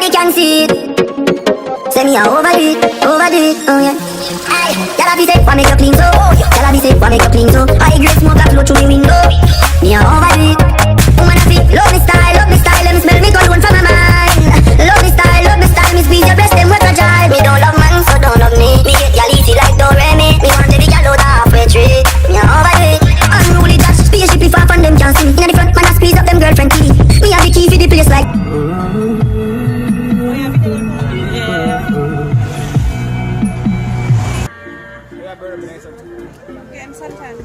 Nobody can see it. Say me a overdo it, oh yeah. Aye, y'all be safe, why make you clean so? Y'all be safe, why make you clean so? I grade smoke that flow through the window. Me a overdo it. Woman a fit, love me style, let me smell me cologne from my mind. Love me style, me squeeze your breast, them what a jive. Me don't love man, so don't love me. Me get y'all easy like Doremi. Me want every y'all out halfway tree. Me a overdo it. Unruly dash, spaceship if I from them can't see me. Inna the front, man a squeeze up them girlfriend key. Me have the key for the place like. Getting suntan.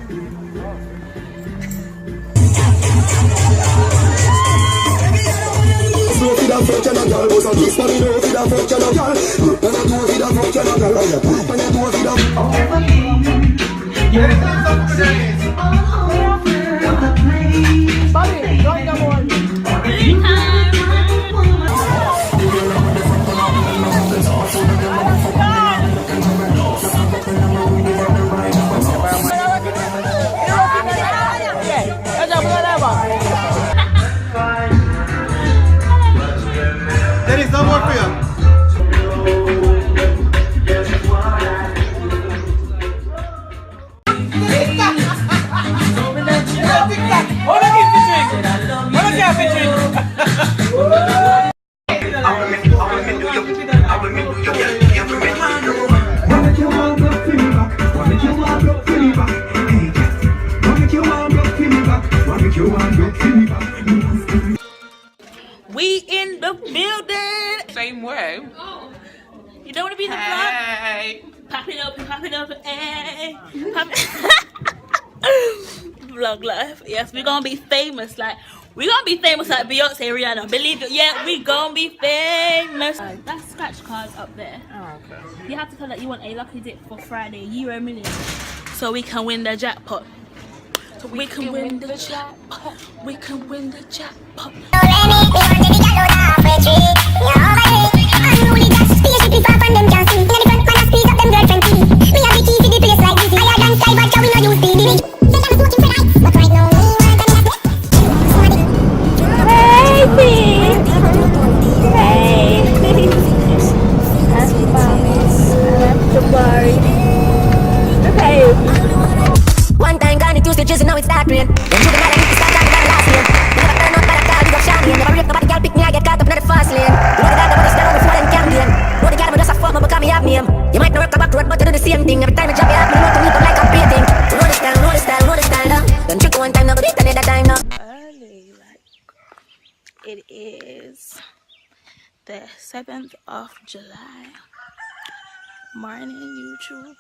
There is no more for you. We in the building. Same way. You don't want to be in the vlog? Pop it up, hey. Pop it. Vlog life. Yes, we're gonna be famous. We're gonna be famous like Beyonce, Rihanna. Believe it. Yeah, we gonna be famous. That's scratch cards up there. Oh, okay. You have to tell that you want a lucky dip for Friday, Euro Million, so we can win the jackpot. So we can win the jackpot. We can win the jackpot. One time gone, it used to just now it's start rain. Then you can let me start talking about the last lane. Never turn up by the car, big up shiny. Never rip nobody, girl pick me, I get caught up in the fast lane. You know the dog, but it's down before them can gain. Know the girl, but just a fuck, but become me have name. You might not work a back road, but you do the same thing. Every time you job, you have me, know to meet up like I'm painting. Know the style, now. Don't trick one time, now, but it another time, now. Early, it is the 7th of July. Morning, YouTube.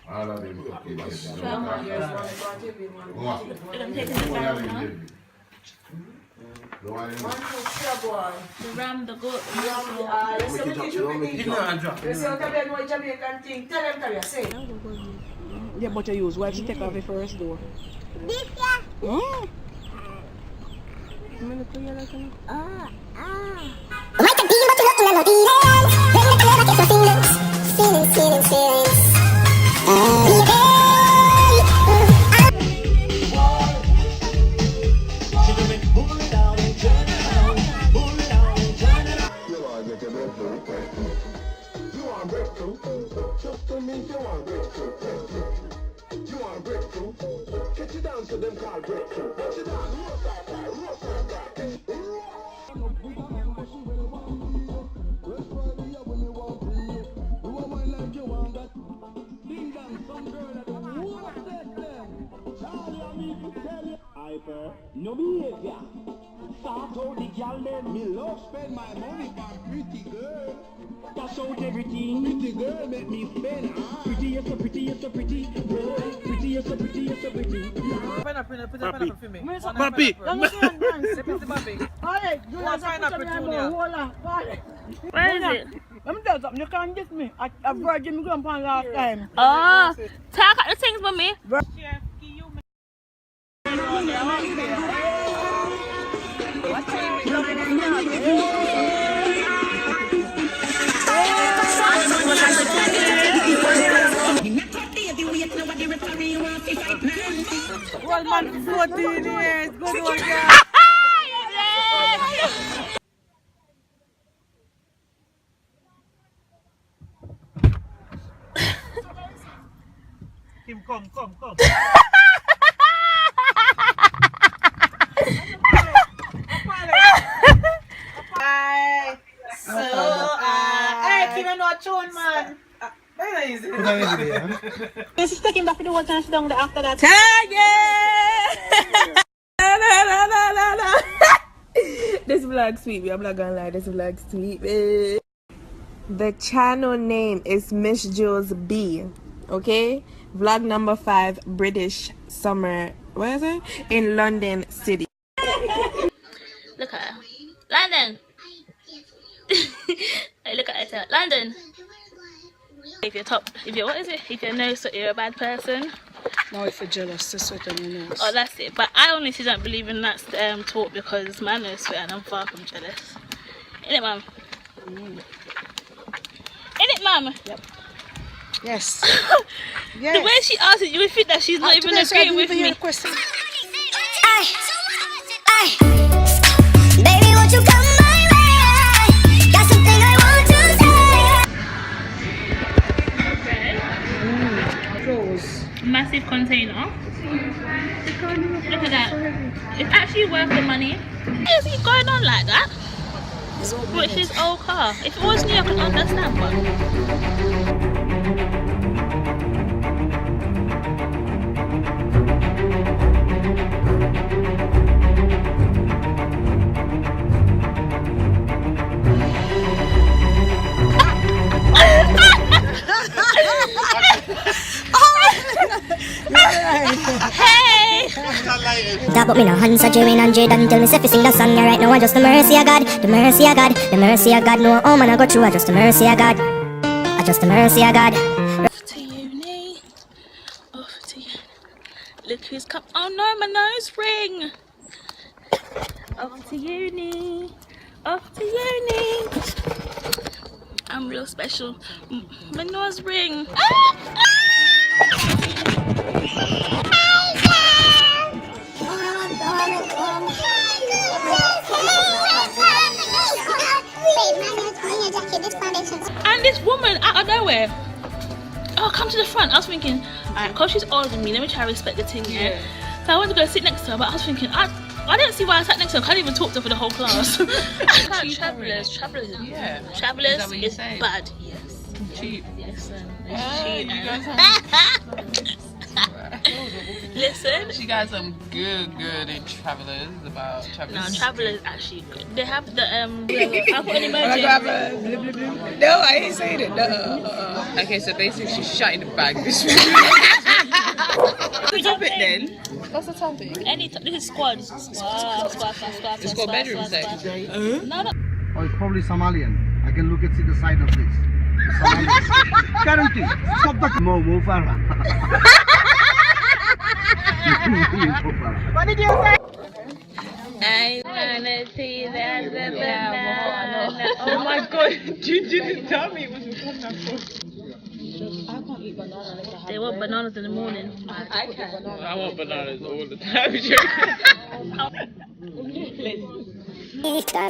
All of them. I'm taking the ram now. The ram, the goat. Yeah, but you use why you take off the first door. No behavior. Start how the girl them. Me love spend my money on pretty girl. Cash out everything. Pretty girl make me spend. Pretty, you're so pretty, you're so pretty. Pretty, you're so pretty, you're so pretty. Pineapple for me. Papi. Alright, you want pineapple junior? Where is it? Let me tell you something, you can't get me. A virgin me go upon last time. Oh, talk out the things for me. Well, man, 14 years. Good one, girl. Kim, come. Bye. Hey, Kim, I know a tune, man. Very easy. This is taking back to the water and sit down there after that. This vlog sweet, I'm not gonna lie, this vlog sweet. The channel name is Miss Jules B. Okay? Vlog number 5, British summer, where is it? In London City. Look at her. London! Hey, look at her. London! If you're nice, so you're a bad person. No, if you're jealous, that's what I mean. Oh, that's it. But I honestly don't believe in that talk because man is fit and I'm far from jealous. Innit, mum? Innit, mum? Yep. Yes. The way she asked it, you would think that she's not even agreeing with me. Baby, won't you come my way? Got something I want to say. Massive container. Look at that. It's actually worth the money. Why is he going on like that? Which is his old car. If it was new, I could understand, but That put me no hands a Jerry and Jaden. Tell me if you sing that song right now. Just the mercy of God, the mercy of God, the mercy of God. No, oh man, I go through. Just the mercy of God, just the mercy of God. off to uni. Off to uni. Look who's come. Oh no, my nose ring. Off to uni. Off to uni. I'm real special. My nose ring. And this woman out of nowhere, oh, come to the front. I was thinking, alright, because she's older than me, let me try to respect the thing, yeah? So I went to go sit next to her, but I was thinking, I didn't see why I sat next to her. I can't even talk to her for the whole class. Travellers is bad, yes. Cheap. Yes, You guys listen. She got some good in Travelers about Travelers. No, Travellers actually good. They have the I'll put an emoji. No, I ain't saying it. No. Okay, so basically she's shutting the bag. What's the topic then? What's the topic? This is squad. Squad. It's got bedroom sex. No. Oh, it's probably Somalian. I can look and see the side of this. Somalian. Guarantee. Stop the Mo Farah. What did you say? I wanna see that banana. Oh my god, you didn't tell me it was a banana. They want bananas in the morning. I can. I want bananas all the time.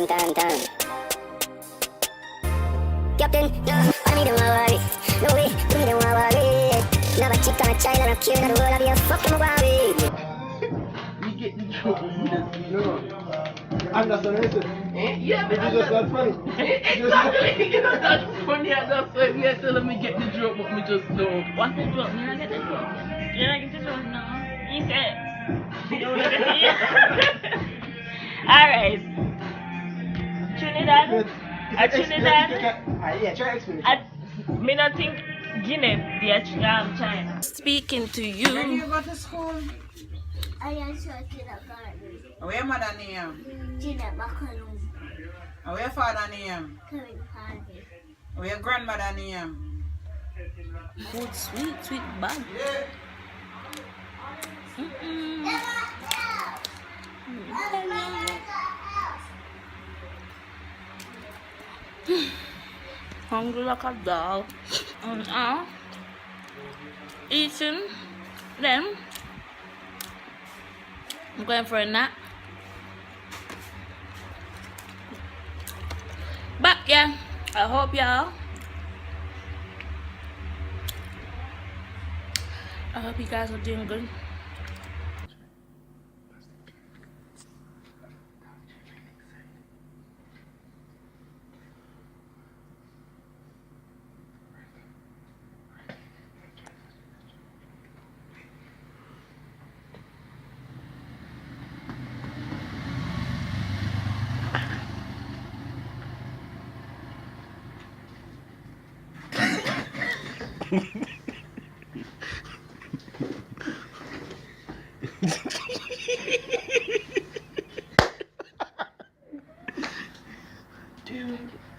Done. Captain, no, I need to worry. No way, do me the worry. Never cheat on a child and a kid in the world. I'll be a fucking worry. We get in trouble. And that's the reason. Yeah, but just not funny. Exactly. You know, that's funny. That's why we are telling me get the joke, but we just know. What's the joke? You don't get the joke. You don't get the joke, no. You said. You don't get the Alright. Trinidad. Trinidad. Yeah, try to explain. Me not think Guinea, China. Speaking to you. Where do you go to school? I am sure to the garden. Where your mother name? To the macaroon. Where your father name? Curry party. Where your grandmother name? Food sweet bag. Hungry like a dog. Eating. Then I'm going for a nap. But yeah, I hope y'all I hope you guys are doing good.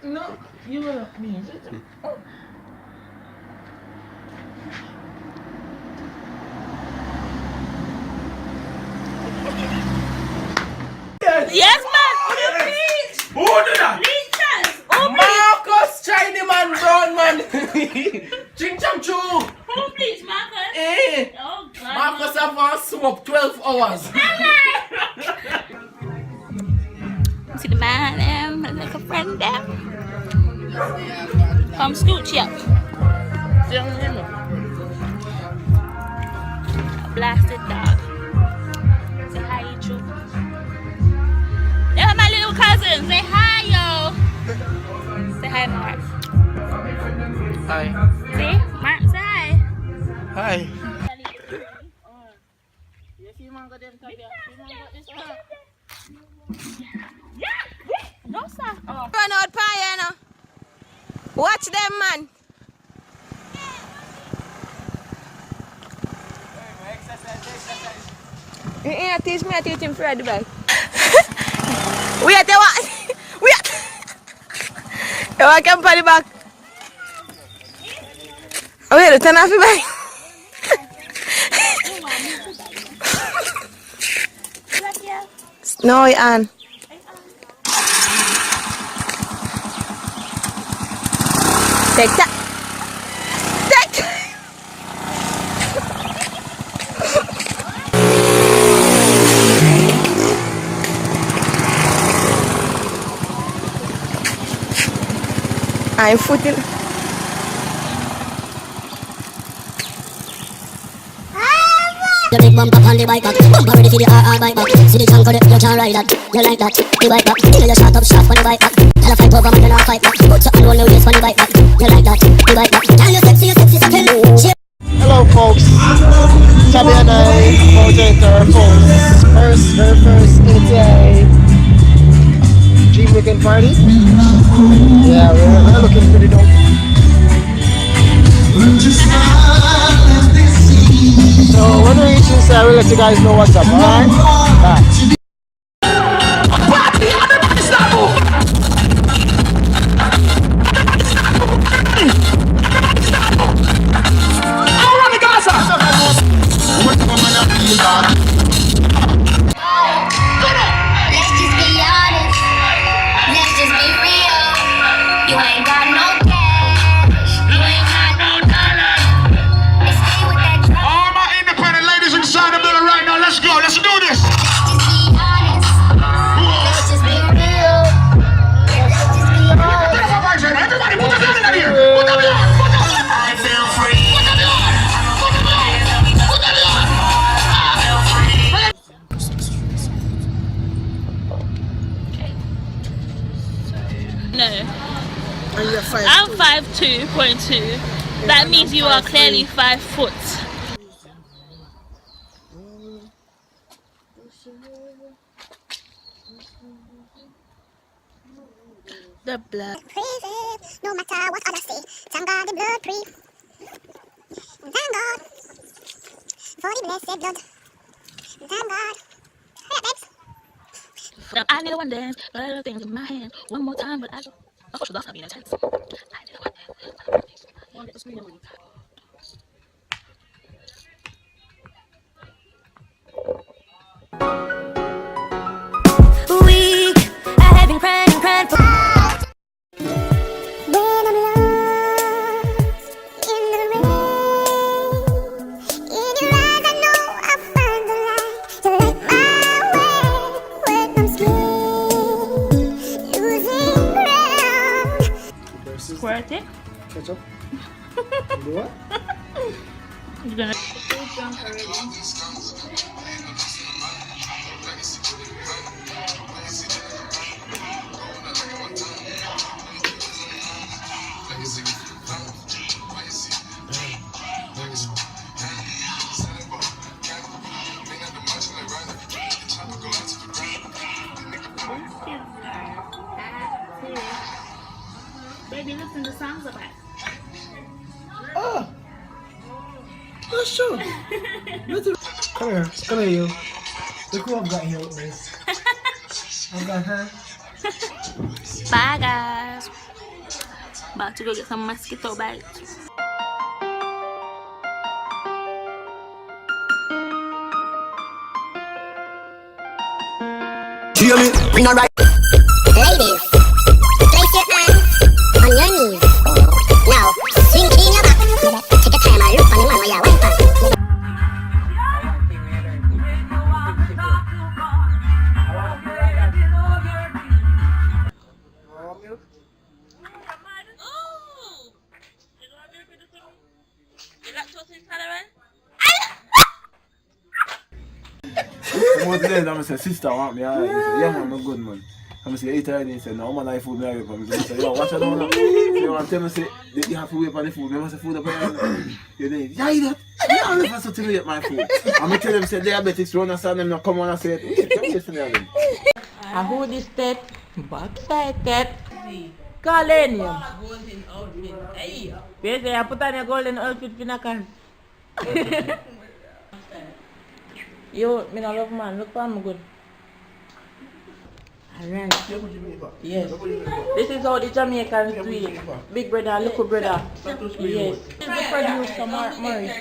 No, you will me. Yes, man! Who do that? Leechers! Marcus, China man, brown man. Ching chang choo. Who please, Marcus? Eh. Oh, God. Marcus have on smoke 12 hours. See the man, my little friend there. Come scooch up. Blasted dog. Say hi, Chu. Yeah, my little cousin. Say hi, yo. Say hi, Mark. Hi. See? Mark, say hi. Hi. No, sir. Oh. Run out fire now. Watch them, man. You teach me, I teach him Fred back. Wait, you want? Wait. You want to come for the back? Wait, turn off the back. No, you on. Take that. Take. I'm footing. The big bumper on the bike back, bumper ready for the RR bike back. See the junk of it, you can't ride that. You like that, the bike back. You know you shot up shot on the bike back. Tell a fight over, man, you not fight back. Put your hand on the waist on the bike back. You like that, the bike back. Tell you sexy, so kill. Hello folks, Tabby and I moderator folks. Very first ATA Dream Weekend party. Yeah, we're looking pretty dope. So when we reach inside, we'll let you guys know what's up, alright? Bye. Let's just be honest. Let's just be real. You ain't got no cash. You ain't got no dollars. Stay with that drug. All my independent ladies inside the building right now, let's go, let's do this. Let's just be honest. Let's just be real. Let's just be honest. Everybody put the building in here. Put the building. I feel free. Put the building. Put the building. Put the building. I feel free. No. I'm 5'2.2". That means you are clearly 5 foot. The blood. Crazy, no matter what others say. Thank God the blood free. Thank God for the blessed blood. Thank God. Hey, babes. I need a one dance, but I love things in my hand. One more time, but I go. Oh, she lost me in a chance. I need a one dance. One little screen. Weak, I have been crying for. When I'm lost in the rain, in your eyes I know I'll find the light to light my way when I'm scared, losing ground. Squirt it. Ketchup. Do what? You're gonna. drunk already. Baby, listen to songs about it. Oh, that's true. Come here, you. Look who I've got here with me. I've got her. Bye, guys. About to go get some mosquito bites. Hear me, bring a right. Ladies, place your hands on your knees. Now, swing in your back. Take your time and look on the man while you're wiping. One day, I'm say, sister, want me? I say, yeah, man, I'm good, man. I'm say, eat already. He said, no, man, I food me away from me. I say, yo, watch it down. You want to tell me, say, you have to wait for the food. You must have food up here. You say, yeah, eat that. Yeah, I'm supposed to eat my food. I'm going to tell them, say, diabetics, run and stand them, now come on and say, wait, come here, say, again. I hold this state, backside that. Colin, you. Hey. Yes, I put on a golden outfit in a can. Yo, me not love man, look for me good. Alright. Yes. This is how the Jamaicans do it. Big brother and little brother. Yes. The producer, Murray.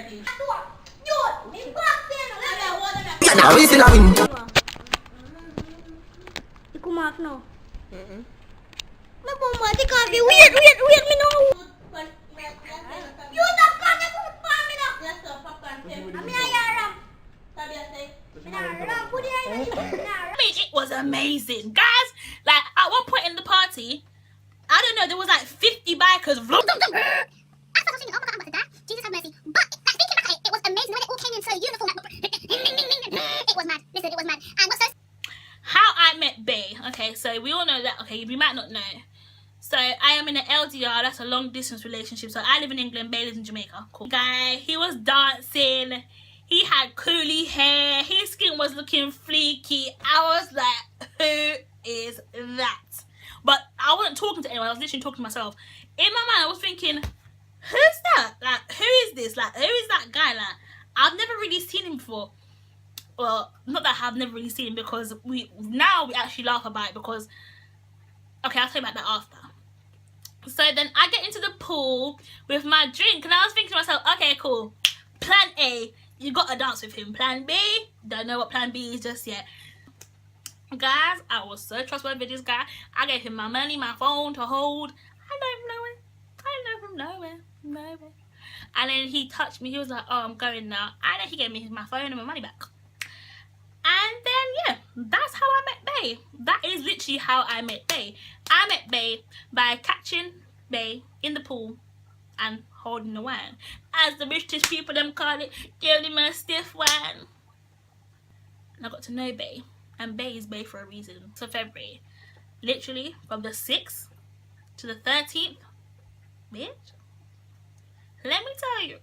You come out now. My mama, they can't be weird, me now. You not come to put me now. Yes, sir, Papa. I'm here, It was amazing, guys. Like at one point in the party, I don't know, there was like 50 bikers. Jesus have mercy. But thinking back at it, it was amazing when it all came in so uniform. It was mad. Listen, it was mad. And what's so How I met Bay. Okay, so we all know that. Okay, we might not know. So I am in an LDR, that's a long distance relationship. So I live in England, Bay lives in Jamaica. Cool. Guy, he was dancing. He had curly hair. His skin was looking fleeky. I was like, who is that? But I wasn't talking to anyone. I was literally talking to myself. In my mind, I was thinking, who's that? Like, who is this? Like, who is that guy? Like, I've never really seen him before. Well, not that I've never really seen him, because we actually laugh about it because, okay, I'll tell you about that after. So then I get into the pool with my drink and I was thinking to myself, okay, cool. Plan A, you gotta dance with him. Plan B, don't know what plan B is just yet. Guys, I was so trustworthy with this guy. I gave him my money, my phone to hold. I know from nowhere. And then he touched me. He was like, oh, I'm going now. And then he gave me my phone and my money back. And then, yeah, that's how I met Bay. That is literally how I met Bay. I met Bay by catching Bay in the pool and holding the wine. As the British people them call it, giving him a stiff wine. And I got to know Bay. And Bay is Bay for a reason. So February, literally from the 6th to the 13th, bitch, let me tell you,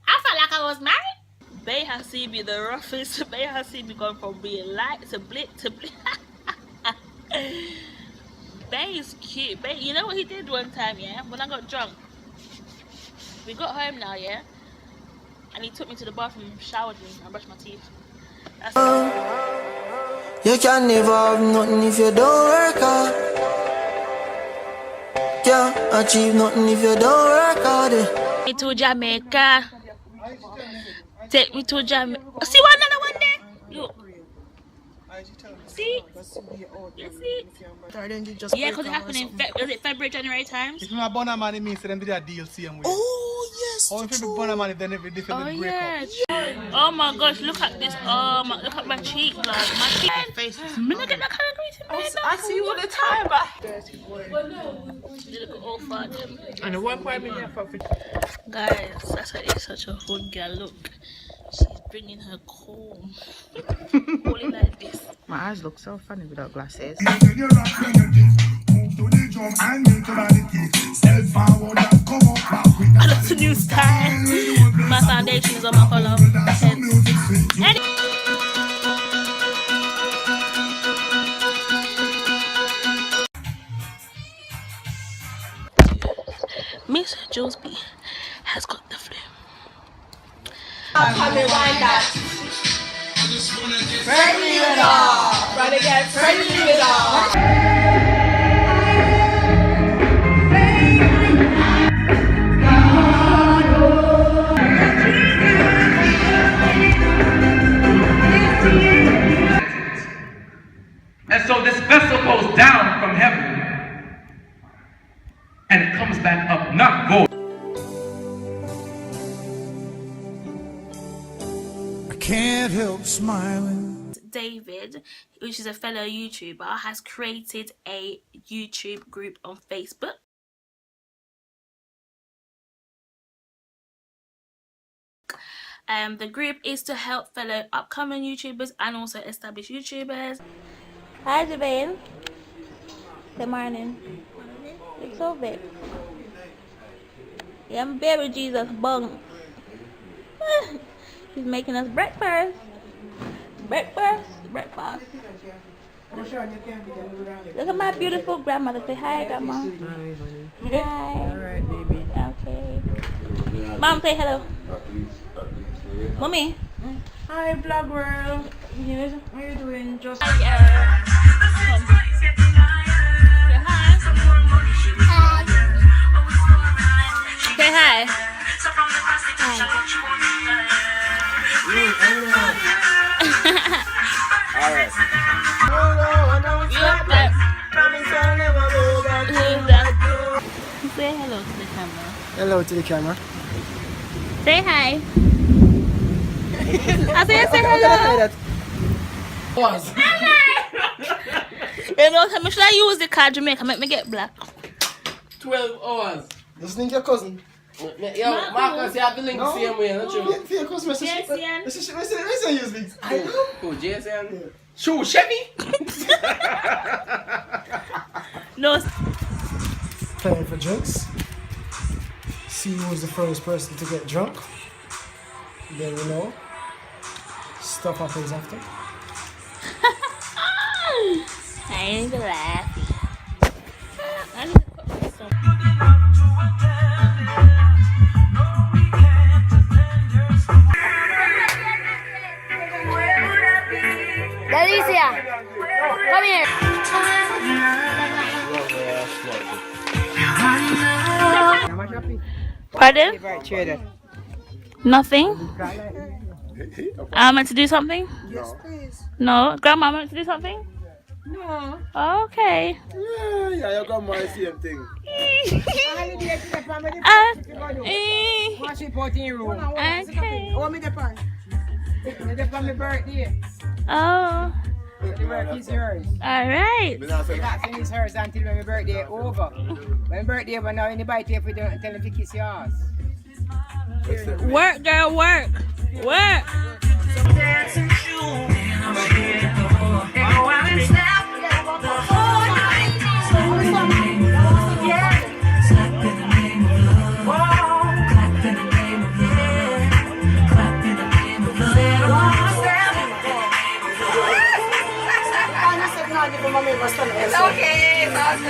I felt like I was married. Bay has seen me the roughest. Bay has seen me going from being light to blit to blit. Bay is cute. Bay, you know what he did one time, yeah? When I got drunk, we got home now, yeah? And he took me to the bathroom, showered me, and brushed my teeth. That's you can never have nothing if you don't work hard. Can't achieve nothing if you don't work hard. Take me to Jamaica. Take me to Jamaica. See one another one there? Look. See? You see? Yeah, because it happened in February, January times. If my bonner money means them did a deal same way. Oh yes. Or if you bonner money then if they Oh break yeah. up. Oh my gosh, look at this. Oh my, look at my cheek, like my cheek. I'm not getting that kind of greeting. I see you all the time, but Look at all for them. and the one point me here for Guys, that's why it's such a hood girl look. bringing her comb. Holding like this. My eyes look so funny without glasses. That's a new style. My foundation is on my collar. Miss Jules B has got the flu. Friendly with all. Try to get friendly with all. And so this vessel goes down from heaven and it comes back up, not void. I can't help smiling. David, which is a fellow YouTuber, has created a YouTube group on Facebook. The group is to help fellow upcoming YouTubers and also established YouTubers. Hi, Javane. Good morning. Look so big. Yeah, I'm baby Jesus bung. She's making us breakfast. Breakfast. Look at my beautiful grandmother. Say hi, grandma. Hi. Alright, baby. Okay. Mom, say hello. Mommy. Hi, Vlog World. Yes, how are you doing? Just Say hi. Say hi. Alright. Say hello to the camera. Hello to the camera. Say hi. I said say hello. You know, how much should I use the card Jamaica make me get black? 12 hours. Just link your cousin. Yo, Marcus, you have the link the same way, not true? For your cousin, let's use links. I know. Who, Jason? Shoo, Chevy? No. Playing for drinks. See who was the first person to get drunk. Then we know. Stuff happens after. I ain't laughing. Delicia, come here. Pardon? Nothing? I'm meant to do something? Yes, please. No? Grandma, I'm meant to do something? No. Okay. Yeah, your grandma is the same thing. Wash it out in your room. Okay. Oh, me the pan. Me the pan my birthday. Oh. The work is yours. Alright. That thing is hers until when my birthday over. When my birthday over now, anybody if we don't tell him to kiss your ass. Work, girl, work. Work. Okay, that's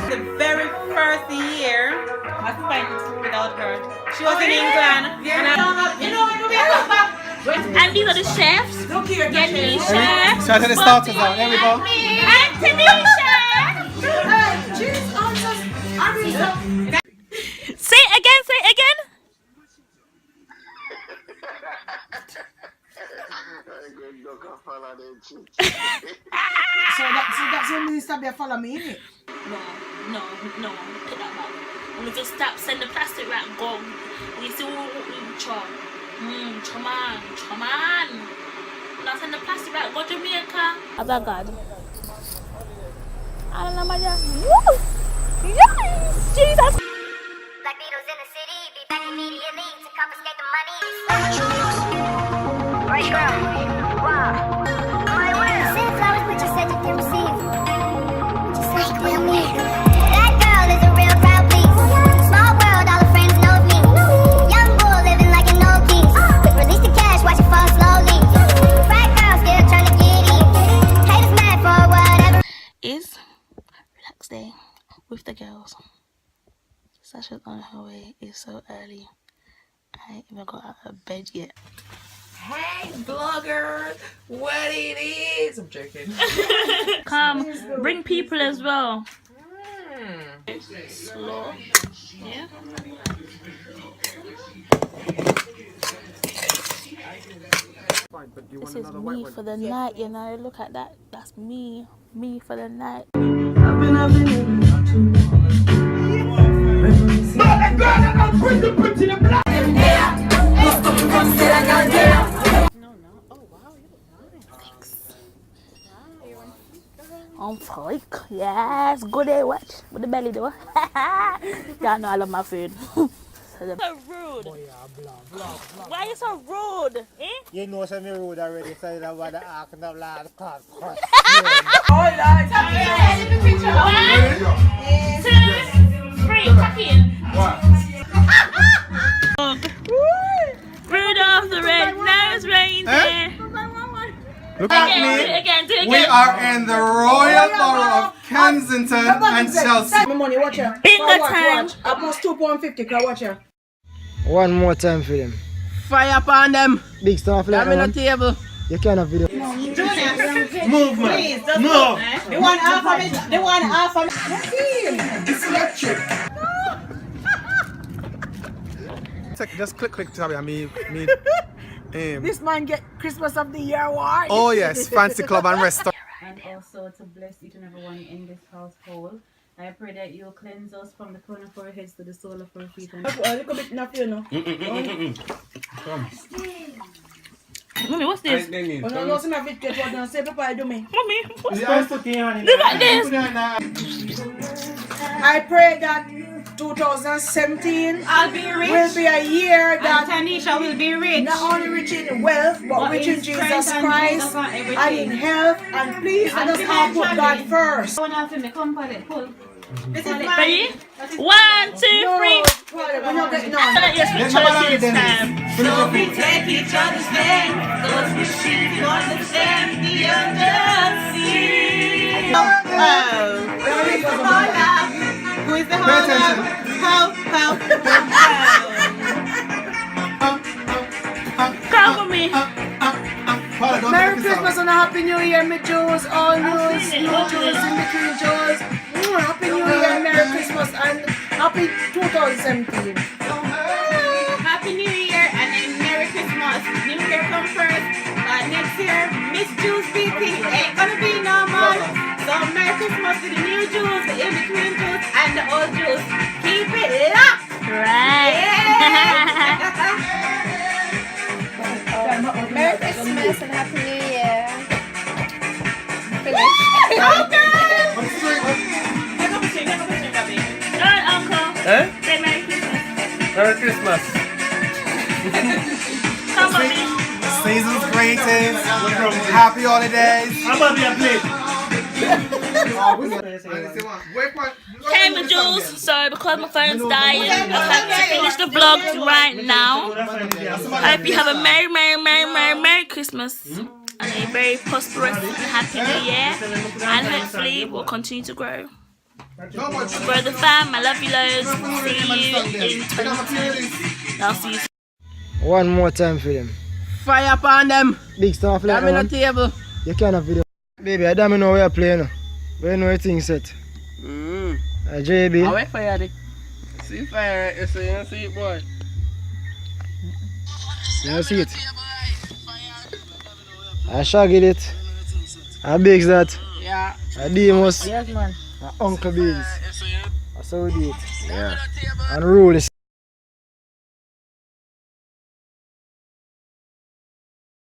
The very first year, I spent without her. She was in England. And these are the chefs. Look here, Yanisha. Shout out to the starters out. There we go. And Tanisha. Jeez, Say it again, say it again. So that's when you stop there follow me, innit? No, take that back. We just stop, send the plastic wrap, go. We see what we try. Come on. Now send the plastic wrap, go Jamaica. Other God. I don't know, my dear. Woo! Yes! Jesus! Black Beatles in the city, be back immediately to confiscate the money. Right, girl. Wow. Send flowers, but you said you can receive. But you said you can receive. That girl is a real crowd, please. Small world, all her friends know me. Young bull living like an old king. Quick release the cash, watch it fall slowly. Frat girl still trying to get in. Haters mad for whatever. Is relax day with the girls. Sasha's on her way. It's so early. I ain't even got out of bed yet. Hey, vloggers, what it is? I'm joking. Come, bring people as well. Slow. Yeah. This is me for the night, you know. Look at that. That's me. Me for the night. On freak. Yes, good day, watch. With the belly though. Y'all know I love my food. So rude. Why are you so rude? Eh? You know some rude already, so you don't want to ask no last class. One, 2, 3, tuck in. Rudolph the red-nosed reindeer. Look at me. Do it again. We are in the Royal Borough of Kensington and Chelsea. My money, watch her. Bingo time. I must £2.50, can watch her. One more time for them. Fire upon them. Big stuff like Damn in the table. You can't have video. Movement. Please, just No. The one half of it. It's electric. Just click Tabby and me. This man get Christmas of the Year award. Oh yes, fancy club and restaurant. And also to bless each and everyone in this household. I pray that you cleanse us from the crown of our heads to the sole of our feet. And A little bit enough, you know. Mommy, what's this? When I know some of it get what I say, Papa, do me. Mommy, what's Yeah, this? it's okay, honey. Look at this. I pray that 2017 I'll be rich. will be a year And that Tanisha will be rich. not only rich in wealth, but rich in Jesus Christ and in health. And please let us all put God first. Someone else in the company, pull. This is mine. Ready? 1, 2, 3. We're not getting on. Yes, we chose this time. So we take each other's hand, cause we should understand the undersea. Who is the Come with me. Merry Christmas and a Happy New Year, me Jews, all Jews, new Jews, in between Jews. Happy New Year, Merry Christmas, and Happy 2017. Happy New Year and then Merry Christmas. New Year come first. Next year, Miss Jews speaking ain't gonna be normal. So Merry Christmas to the new Jews, the in-between Jews, and the old Jews. Keep it locked. Right. Merry Christmas and Happy New Year. Good, Uncle. Eh? Say Merry Christmas. Merry Christmas. Come with me. Season's greetings. Happy holidays. I'm gonna be a plate. Okay, my Jules. So because my phone's dying, I have to finish the vlog right now. I hope you have a Merry Christmas and a very prosperous and happy New Year. And hopefully we'll continue to grow. Grow the fam. I love you loads. See you in 2022. I'll see you soon. One more time for them. Fire upon them. Big stuff like Damn in the table. You can't have video. Baby, I don't know where you're playing. Where you know your thing set. JB. I wait for you, Dick. See fire, you see, you see it, boy. You see it. I shaggy it. I Biggs that. Yeah. I Demos. Yes, man. I Uncle Beans. That's how we do it. Yeah. And Rule is